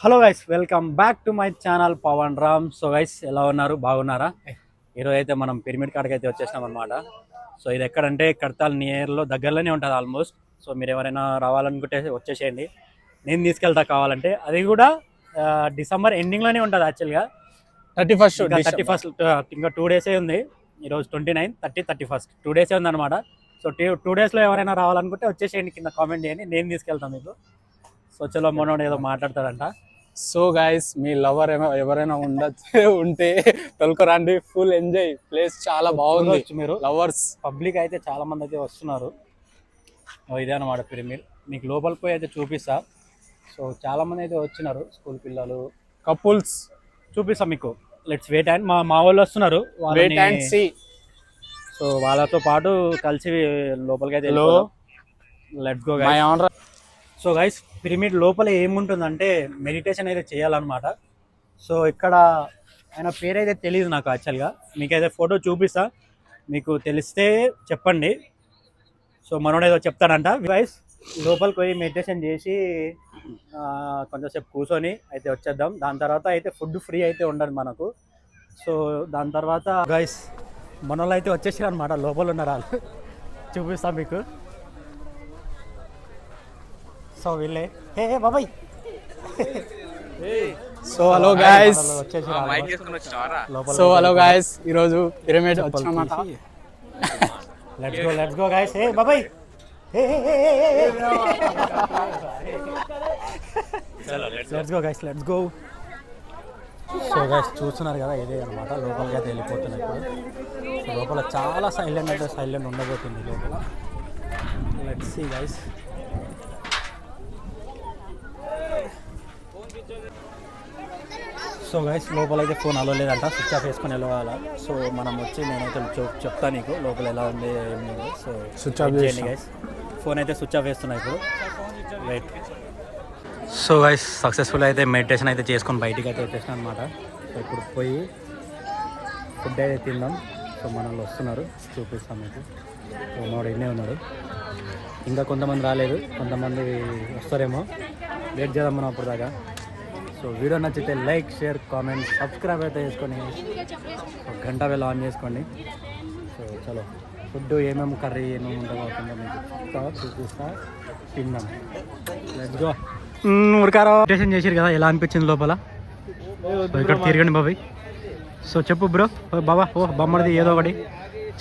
Hello guys, welcome back to my channel Pavan Ram. So guys, ఎలా ఉన్నారు? బాగున్నారా? ఈరోజు అయితే మనం పిరమిడ్ కాడికి అయితే వచ్చేసినాం అనమాట. సో ఇది ఎక్కడంటే కడతాల్ నియర్లో దగ్గరలోనే ఉంటుంది ఆల్మోస్ట్. సో మీరు ఎవరైనా రావాలనుకుంటే వచ్చేసేయండి, నేను తీసుకెళ్తా కావాలంటే. అది కూడా డిసెంబర్ ఎండింగ్లోనే ఉంటుంది యాక్చువల్గా. 31st ఇంకా 2 డేసే ఉంది. ఈరోజు 29, 30, 31 2 డేసే ఉంది అనమాట. సో 2 డేస్లో ఎవరైనా రావాలనుకుంటే వచ్చేసేయండి, కింద కామెంట్ చేయండి, నేను తీసుకెళ్తాను మీకు. సో చలో, మనోడు ఏదో మాట్లాడతాడంట. సో గైస్, మీ లవర్ ఎవరైనా ఉంటే తొలకరండి, ఫుల్ ఎంజాయ్. ప్లేస్ చాలా బాగుంది. మీరు లవర్స్ పబ్లిక్ అయితే చాలా మంది అయితే వస్తున్నారు. ఇదే అనమాట పిరమిడ్. మీకు లోపలికి పోయి అయితే చూపిస్తా. సో చాలా మంది అయితే వచ్చినారు, స్కూల్ పిల్లలు, కపుల్స్. చూపిస్తా మీకు. లెట్స్ వెయిట్ అండ్ మా వాళ్ళు వస్తున్నారు. సో వాళ్ళతో పాటు కలిసి లోపలికి అయితే let's go guys. So guys, pyramid లోపల ఏముంటుందంటే మెడిటేషన్ అయితే చేయాలన్నమాట. సో ఇక్కడ ఆయన పేరైతే తెలియదు నాకు యాక్చువల్గా. మీకైతే ఫోటో చూపిస్తా, మీకు తెలిస్తే చెప్పండి. సో మనోడు ఏదో చెప్తాడంట. గైస్, లోపలికి పోయి మెడిటేషన్ చేసి కొంచెంసేపు కూర్చొని అయితే వచ్చేద్దాం. దాని తర్వాత అయితే ఫుడ్ ఫ్రీ అయితే ఉండదు మనకు. సో దాని తర్వాత గైస్, మనోళ్ళు అయితే వచ్చేసారు అనమాట. లోపల ఉన్నారు వాళ్ళు, చూపిస్తాం మీకు. సో వీళ్ళే. హే బాబాయ్. సో హలో గైస్, ఈరోజు పిరమిడ్ వచ్చామన్నమాట. Let's go guys. హే బాబాయ్. Let's go guys, let's go. So guys, చూస్తున్నారు కదా, ఇదే అనమాట. లోపలికి అయితే వెళ్ళిపోతున్నాయి ఇప్పుడు. లోపల చాలా సైలెంట్ అంటే సైలెంట్ ఉండబోతుంది లోపల. Let's see guys. So guys, లోపల అయితే ఫోన్ అలో లేదంట, స్విచ్ ఆఫ్ వేసుకొని వెళ్ళాలి. సో మనం వచ్చి నేనైతే చెప్తాను నీకు లోపల ఎలా ఉంది ఏం లేదు. సో స్విచ్ ఆఫ్ చేయండి గైస్. ఫోన్ అయితే స్విచ్ ఆఫ్ వేస్తున్నాయి ఇప్పుడు. రైట్. సో గైస్, సక్సెస్ఫుల్ అయితే మెడిటేషన్ అయితే చేసుకొని బయటికి అయితే వచ్చేసాను అనమాట. సో ఇప్పుడు పోయి ఫుడ్ అయితే తిందాం. సో మనల్ని వస్తున్నారు, చూపిస్తాం మీకు. సో మనోడు ఇన్నే ఉన్నాడు, ఇంకా కొంతమంది రాలేదు, కొంతమంది వస్తారేమో. వెయిట్ చేద్దాం మనం అప్పుడు దాకా. సో వీడియో నచ్చితే లైక్, షేర్, కామెంట్, సబ్స్క్రైబ్ అయితే చేసుకొని గంట వేళ ఆన్ చేసుకోండి. సో చలో, ఫుడ్ ఏమేమి కర్రీ ఏమేమి ఉండబోతుందో మీకు చూపిస్తా, తిందాం. Let's go. ఉరకారో మెడిటేషన్ చేసారు కదా, ఎలా అనిపించింది లోపల? ఇక్కడ తిరగండి బాబాయ్. సో చెప్పు బ్రో, బాబా. బొమ్మడిది ఏదో ఒకటి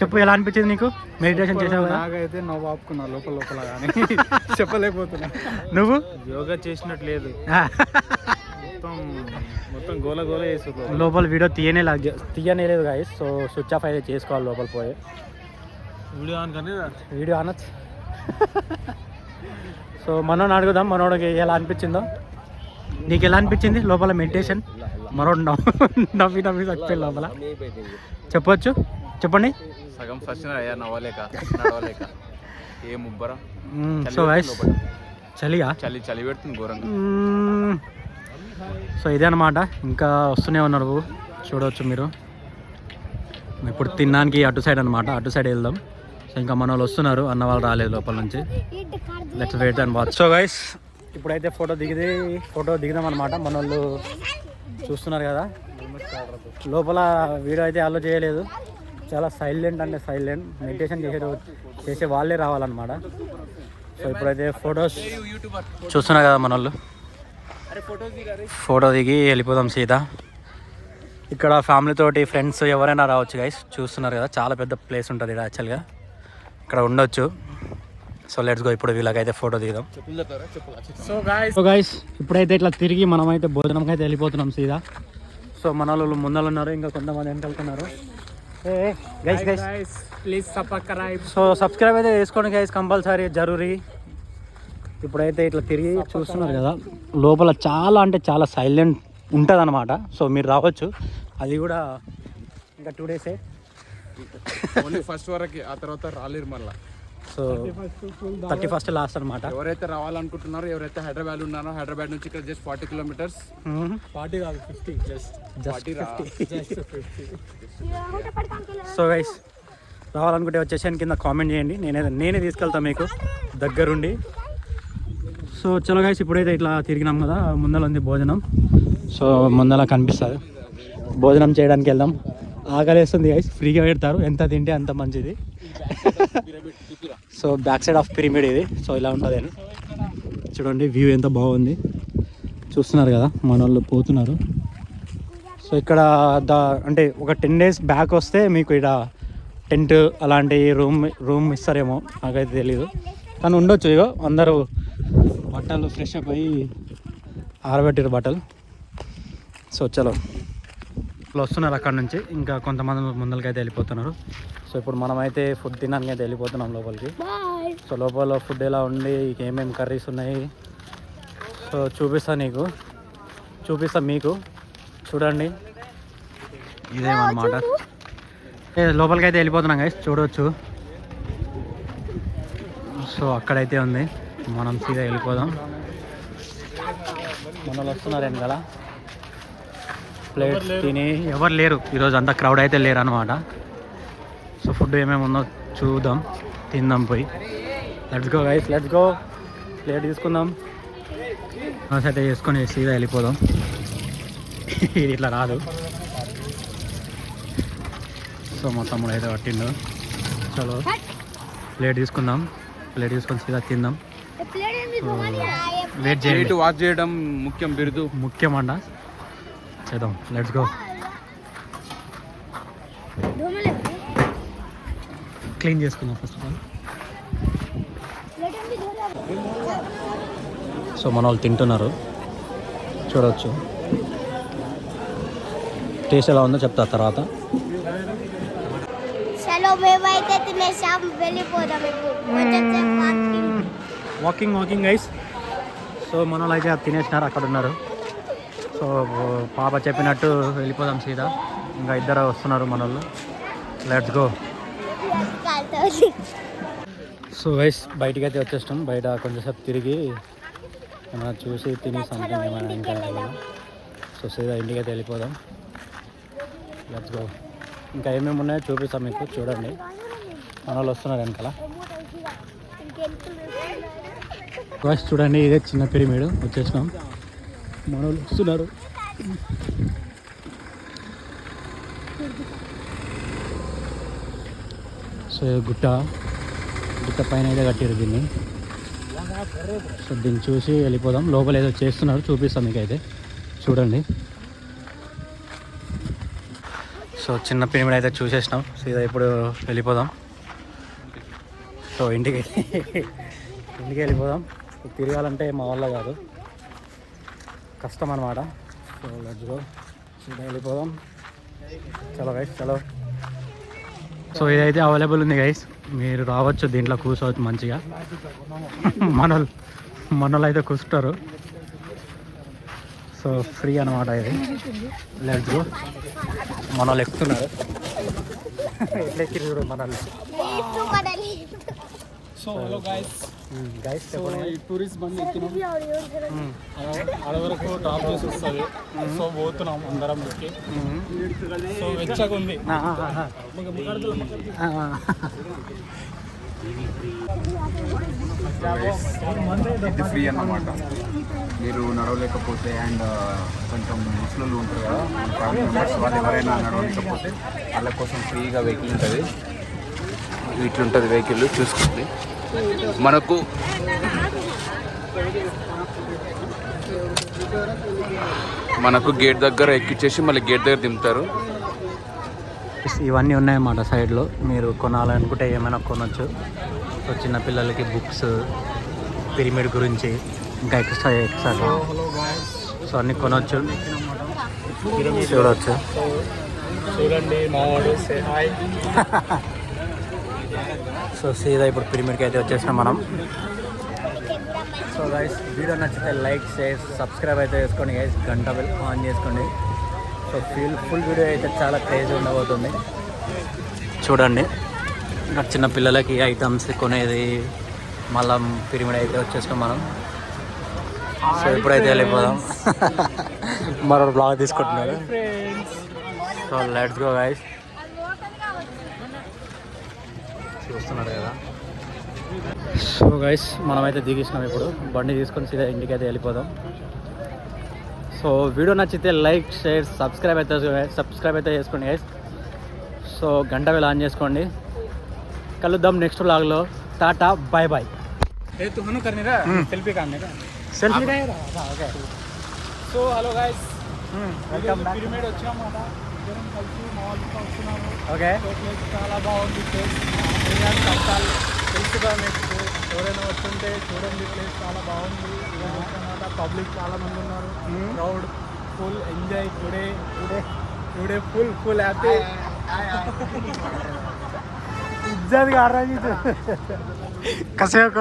చెప్పు, ఎలా అనిపించింది నీకు మెడిటేషన్ చేసావు? నాకైతే నవ్వు ఆపుకున్నా లోపల కానీ చెప్పలేకపోతున్నా. నువ్వు యోగా చేసినట్టు లేదు, మొత్తం గోల చేసు. లోపల వీడియో తీయనేలేదు గాయస్. సో స్విచ్ ఆఫ్ అయితే చేసుకోవాలి లోపల పోయి. వీడియో అనొచ్చు. సో మనోడు అడుగుదాం, మనోడికి ఎలా అనిపించిందో. నీకు ఎలా అనిపించింది లోపల మెడిటేషన్? మనోడు నవ్వి చచ్చిపోయి లోపల. చెప్పొచ్చు, చెప్పండి. సగం ఫస్ట్ నవ్వలేక ఏం ఉబ్బరా. సో గైస్, చలిగా చలి పెడుతుంది ఘోరంగా. సో ఇదే అనమాట. ఇంకా వస్తూనే ఉన్నారు, చూడవచ్చు మీరు. ఇప్పుడు తినడానికి అటు సైడ్ అనమాట, అటు సైడ్ వెళ్దాం. సో ఇంకా మన వాళ్ళు వస్తున్నారు, అన్న వాళ్ళు రాలేదు లోపల నుంచి. Let's wait and watch. So guys, ఇప్పుడైతే ఫోటో దిగుదాం అనమాట. మన వాళ్ళు చూస్తున్నారు కదా, లోపల వీడియో అయితే అలో చేయలేదు. చాలా సైలెంట్ అంటే సైలెంట్. మెడిటేషన్ చేసే వాళ్ళే రావాలన్నమాట. సో ఇప్పుడైతే ఫొటోస్ చూస్తున్నారు కదా మన వాళ్ళు. ఫోటో దిగి వెళ్ళిపోదాం సీదా. ఇక్కడ ఫ్యామిలీ తోటి, ఫ్రెండ్స్ ఎవరైనా రావచ్చు గైస్. చూస్తున్నారు కదా, చాలా పెద్ద ప్లేస్ ఉంటుంది ఇక్కడ యాక్చువల్గా, ఇక్కడ ఉండొచ్చు. So let's go. ఇప్పుడు వీళ్ళకైతే ఫోటో దిగుదాం. సో గైస్, ఇప్పుడైతే ఇట్లా తిరిగి మనమైతే భోజనంకి అయితే వెళ్ళిపోతున్నాం సీదా. సో మన వాళ్ళు ముందలు ఉన్నారు, ఇంకా కొంతమంది వెనకెళ్తున్నారు. Please subscribe. సో సబ్స్క్రైబ్ అయితే చేసుకోండి గైస్, కంపల్సరీ జరూరీ. ఇప్పుడైతే ఇట్లా తిరిగి చూస్తున్నారు కదా, లోపల చాలా అంటే చాలా సైలెంట్ ఉంటుంది అనమాట. సో మీరు రావచ్చు, అది కూడా ఇంకా 2 డేసే. ఫస్ట్ వరకు, ఆ తర్వాత రాలేరు మళ్ళీ. సో 31st లాస్ట్ అనమాట. ఎవరైతే రావాలనుకుంటున్నారో, ఎవరైతే హైదరాబాద్ ఉన్నారో, హైదరాబాద్ నుంచి ఇక్కడ జస్ట్ 40 కిలోమీటర్స్. 40 కాదు, 50. జస్ట్ 50. సో గైస్, రావాలనుకుంటే వచ్చేసాను, కింద కామెంట్ చేయండి, నేనే తీసుకెళ్తాను మీకు దగ్గరుండి. సో చలో గైస్ ఇప్పుడైతే ఇట్లా తిరిగినాం కదా, ముందర ఉంది భోజనం. సో ముందర కనిపిస్తుంది, భోజనం చేయడానికి వెళ్దాం. ఆకలేస్తుంది గైస్, ఫ్రీగా పెడతారు, ఎంత తింటే అంత మంచిది. So back side of pyramid ఇది. సో ఇలా ఉంటుంది అని చూడండి, వ్యూ ఎంత బాగుంది చూస్తున్నారు కదా, మన వాళ్ళు పోతున్నారు. సో ఇక్కడ అంటే ఒక 10 days బ్యాక్ వస్తే మీకు ఇక్కడ టెంట్ అలాంటి రూమ్ ఇస్తారేమో, నాకైతే తెలీదు, కానీ ఉండొచ్చు. ఇగో అందరూ బట్టలు ఫ్రెష్ అప్ అయ్యి ఆరబెట్టారు బట్టలు. సో చలో వస్తున్నారు అక్కడ నుంచి, ఇంకా కొంతమంది ముందరికైతే వెళ్ళిపోతున్నారు. సో ఇప్పుడు మనమైతే ఫుడ్ తినడానికి అయితే వెళ్ళిపోతున్నాం లోపలికి. సో లోపల ఫుడ్ ఎలా ఉండి, ఏమేమి కర్రీస్ ఉన్నాయి, సో చూపిస్తా మీకు చూడండి. ఇదేమన్నమాట, లోపలికి అయితే వెళ్ళిపోతున్నాం గైస్, చూడవచ్చు. సో అక్కడైతే ఉంది, మనం సీదా వెళ్ళిపోదాం. మనలో వస్తున్నారు వెనకాల, ప్లేట్స్ తిని ఎవరు లేరు ఈరోజు, అంతా క్రౌడ్ అయితే లేరు అనమాట. సో ఫుడ్ ఏమేమి ఉందో చూద్దాం, తిందాం పోయి. Let's go guys, let's go. Plate తీసుకుందాం, అయితే చేసుకొని సీదా వెళ్ళిపోదాం. ఇది ఇట్లా రాదు. సో మొత్తం అయితే పట్టిండు. చలో ప్లేట్ తీసుకుందాం, ప్లేట్ తీసుకొని సీదా తిందాం. వెయిట్ చేయండి, వాచ్ చేయడం ముఖ్యం, బిరుదు ముఖ్యం అంట. చేద్దాం, లెట్స్ గో. క్లీన్ చేసుకుందాం ఫస్ట్ ఆఫ్ ఆల్. సో మన వాళ్ళు తింటున్నారు, చూడవచ్చు. టేస్ట్ ఎలా ఉందో చెప్తా తర్వాత. Walking guys. సో మన వాళ్ళు అయితే తినేసినారు, అక్కడ ఉన్నారు. సో పాప చెప్పినట్టు వెళ్ళిపోదాం సీదా, ఇంకా ఇద్దరు వస్తున్నారు మన వాళ్ళు. Let's go. సో గైస్ బయటికి అయితే వచ్చేస్తాం, బయట కొంచెంసేపు తిరిగి ఏమైనా చూసి తిని సంథింగ్ ఏమైనా ఇంకా. సో సీదా ఇంటికి అయితే వెళ్ళిపోదాం. Let's go. ఇంకా ఏమేమి ఉన్నాయో చూపిస్తాం మీకు, చూడండి. మన వాళ్ళు వస్తున్నారు వెనకాల. గైస్ చూడండి, ఇదే చిన్న పిరమిడ్, వచ్చేసినాం. మన వాళ్ళు వస్తున్నారు. సో గుట్ట పైన అయితే కట్టారు దీన్ని. సో దీన్ని చూసి వెళ్ళిపోదాం. లోపల ఏదో చేస్తున్నారు, చూపిస్తాం మీకు అయితే, చూడండి. సో చిన్న పిరమిడ్ అయితే చూసేసినాం, సీదా ఇప్పుడు వెళ్ళిపోదాం. సో ఇంటికి వెళ్ళిపోదాం. తిరగాలంటే మా వల్ల కాదు, కష్టం అన్నమాట. సో లెట్స్ గో, సీదా వెళ్ళిపోదాం. చలో గైస్, చలో. సో ఇదైతే అవైలబుల్ ఉంది గైస్, మీరు రావచ్చు, దీంట్లో కూర్చోవచ్చు మంచిగా. మనోళ్ళు అయితే కూర్చుంటారు. సో ఫ్రీ అనమాట ఇది. Let's go. మనోళ్ళు ఎక్కుతున్నారు, ఎట్లా ఎక్కి చూడు మనల్ని. సో హలో గైస్, ఈ టూరిస్ట్ బండి ఎక్కినాం, ఆడ వరకు డ్రాప్ చేసి వస్తుంది. సో పోతున్నాం అందరం ఎక్కి. సో వెచ్చగా ఉంది. ఇది ఫ్రీ అన్నమాట. మీరు నడవలేకపోతే అండ్ కొంచెం ముసలు ఉంటారు కదా, ఫ్యామిలీ మెంబర్స్, వాళ్ళు ఎవరైనా నడవలేకపోతే వాళ్ళ కోసం ఫ్రీగా వెహికల్ ఉంటుంది. ఇట్లుంటుంది వెహికల్, చూసుకోండి. మనకు గేట్ దగ్గర ఎక్కిచ్చేసి మళ్ళీ గేట్ దగ్గర దింపుతారు. ఇవన్నీ ఉన్నాయన్నమాట సైడ్లో, మీరు కొనాలనుకుంటే ఏమైనా కొనవచ్చు. సో చిన్నపిల్లలకి బుక్స్, పిరమిడ్ గురించి ఇంకా ఎక్స్ట్రా సో అన్నీ కొనవచ్చు, చూడవచ్చు. చూడండి మావాడు సే హాయ్. సో సీదా ఇప్పుడు పిరమిడ్కి అయితే వచ్చేసినాం మనం. సో గైస్ వీడియో నచ్చితే లైక్, షేర్, సబ్స్క్రైబ్ అయితే చేసుకోండి గైస్, గంట బెల్ ఆన్ చేసుకోండి. సో ఫుల్ వీడియో అయితే చాలా క్రేజీ ఉండబోతుంది, చూడండి. ఇంకా చిన్న పిల్లలకి ఐటమ్స్ కొనేది, మళ్ళీ పిరమిడ్ అయితే వచ్చేసినాం మనం. సో ఇప్పుడైతే వెళ్ళిపోదాం. మరో బ్లాగ్ తీసుకుంటున్నారు. So let's go guys. చూస్తున్నారు కదా. సో గైస్ మనమైతే దిగేసినాం ఇప్పుడు బండి తీసుకొని సీదా ఇంటికి అయితే వెళ్ళిపోదాం. సో వీడియో నచ్చితే లైక్ షేర్ సబ్స్క్రైబ్ అయితే చేసుకోండి గైస్. సో గంట వేళ ఆన్ చేసుకోండి. కలుద్దాం నెక్స్ట్ వ్లాగ్లో. Tata bye bye. సెల్ఫీ కానీ selfie okay. So hello guys, welcome back. Pyramid వచ్చామన్నమాట, ఇద్దరం కలిసి మా వాళ్ళతో వస్తున్నాము. ఓకే, చాలా బాగుంది ప్లేస్. కష్టాలు తెలుసుగా మీకు, ఎవరైనా వస్తుంటే చూడండి, ప్లేస్ చాలా బాగుంది అన్నమాట. పబ్లిక్ చాలా మంది ఉన్నారు, crowd full enjoy. Today full happy. ఇజ్జత్ గా కసేపు